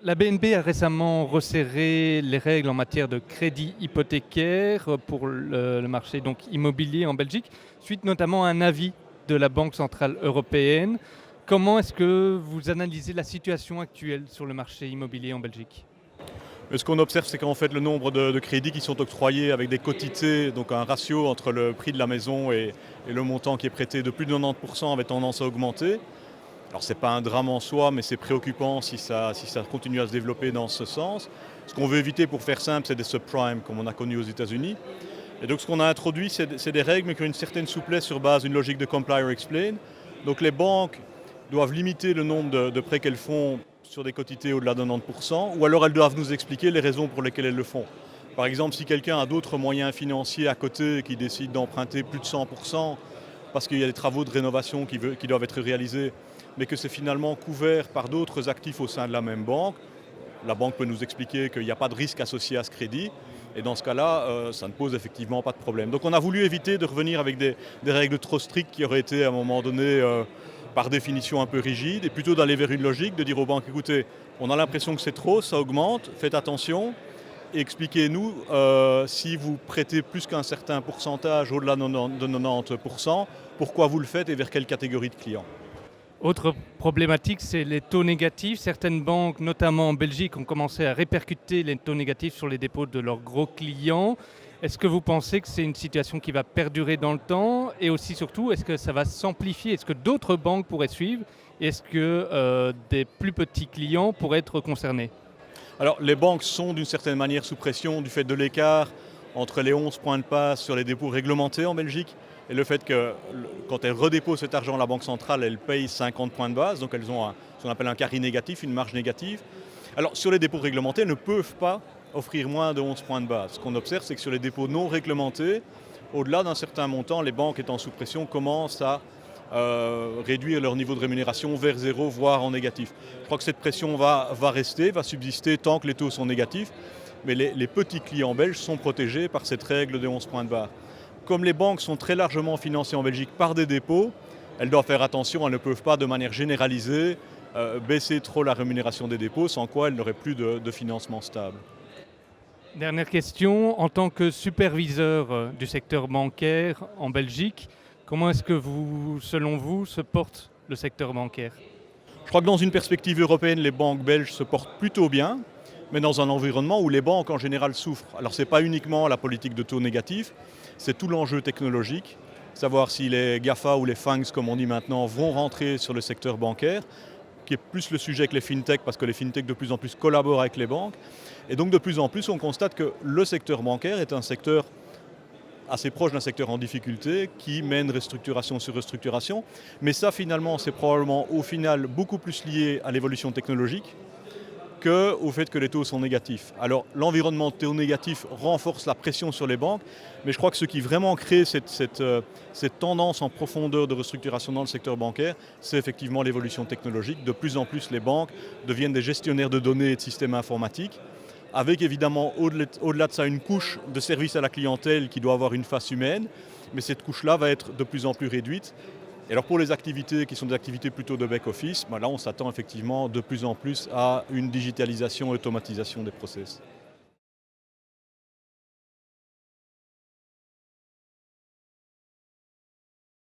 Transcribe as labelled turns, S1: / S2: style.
S1: La BNP a récemment resserré les règles en matière de crédit hypothécaire pour le marché donc immobilier en Belgique, suite notamment à un avis de la Banque centrale européenne. Comment est-ce que vous analysez la situation actuelle sur le marché immobilier en Belgique?
S2: Ce qu'on observe, c'est qu'en fait, le nombre de crédits qui sont octroyés avec des quotités, donc un ratio entre le prix de la maison et le montant qui est prêté de plus de 90% avait tendance à augmenter. Alors, ce n'est pas un drame en soi, mais c'est préoccupant si ça continue à se développer dans ce sens. Ce qu'on veut éviter, pour faire simple, c'est des subprimes, comme on a connu aux États-Unis. Et donc, ce qu'on a introduit, c'est des règles, mais qui ont une certaine souplesse sur base d'une logique de comply or explain. Donc, les banques doivent limiter le nombre de prêts qu'elles font sur des quotités au-delà de 90%, ou alors elles doivent nous expliquer les raisons pour lesquelles elles le font. Par exemple, si quelqu'un a d'autres moyens financiers à côté qui décide d'emprunter plus de 100% parce qu'il y a des travaux de rénovation qui doivent être réalisés, mais que c'est finalement couvert par d'autres actifs au sein de la même banque, la banque peut nous expliquer qu'il n'y a pas de risque associé à ce crédit. Et dans ce cas-là, ça ne pose effectivement pas de problème. Donc on a voulu éviter de revenir avec des règles trop strictes qui auraient été à un moment donné, par définition, un peu rigides, et plutôt d'aller vers une logique, de dire aux banques, écoutez, on a l'impression que c'est trop, ça augmente, faites attention, et expliquez-nous si vous prêtez plus qu'un certain pourcentage, au-delà de 90%, pourquoi vous le faites et vers quelle catégorie de clients.
S1: Autre problématique, c'est les taux négatifs. Certaines banques, notamment en Belgique, ont commencé à répercuter les taux négatifs sur les dépôts de leurs gros clients. Est-ce que vous pensez que c'est une situation qui va perdurer dans le temps? Et aussi, surtout, est-ce que ça va s'amplifier? Est-ce que d'autres banques pourraient suivre? Est-ce que des plus petits clients pourraient être concernés?
S2: Alors, les banques sont d'une certaine manière sous pression du fait de l'écart entre les 11 points de passe sur les dépôts réglementés en Belgique et le fait que quand elles redéposent cet argent à la Banque centrale, elles payent 50 points de base, donc elles ont ce qu'on appelle un carry négatif, une marge négative. Alors, sur les dépôts réglementés, elles ne peuvent pas offrir moins de 11 points de base. Ce qu'on observe, c'est que sur les dépôts non réglementés, au-delà d'un certain montant, les banques étant sous pression commencent à réduire leur niveau de rémunération vers zéro, voire en négatif. Je crois que cette pression va rester, va subsister tant que les taux sont négatifs, mais les petits clients belges sont protégés par cette règle des 11 points de base. Comme les banques sont très largement financées en Belgique par des dépôts, elles doivent faire attention, elles ne peuvent pas de manière généralisée baisser trop la rémunération des dépôts, sans quoi elles n'auraient plus de financement stable.
S1: Dernière question, en tant que superviseur du secteur bancaire en Belgique, comment est-ce que selon vous, se porte le secteur bancaire?
S2: Je crois que dans une perspective européenne, les banques belges se portent plutôt bien, mais dans un environnement où les banques en général souffrent. Alors ce n'est pas uniquement la politique de taux négatifs, c'est tout l'enjeu technologique, savoir si les GAFA ou les FANGs, comme on dit maintenant, vont rentrer sur le secteur bancaire, qui est plus le sujet que les fintechs, parce que les fintechs de plus en plus collaborent avec les banques. Et donc de plus en plus, on constate que le secteur bancaire est un secteur assez proche d'un secteur en difficulté qui mène restructuration sur restructuration. Mais ça, finalement, c'est probablement au final beaucoup plus lié à l'évolution technologique qu'au fait que les taux sont négatifs. Alors, l'environnement de taux négatif renforce la pression sur les banques, mais je crois que ce qui vraiment crée cette tendance en profondeur de restructuration dans le secteur bancaire, c'est effectivement l'évolution technologique. De plus en plus, les banques deviennent des gestionnaires de données et de systèmes informatiques, avec évidemment au-delà de ça une couche de service à la clientèle qui doit avoir une face humaine, mais cette couche-là va être de plus en plus réduite. Et alors pour les activités qui sont des activités plutôt de back-office, là on s'attend effectivement de plus en plus à une digitalisation et automatisation des process.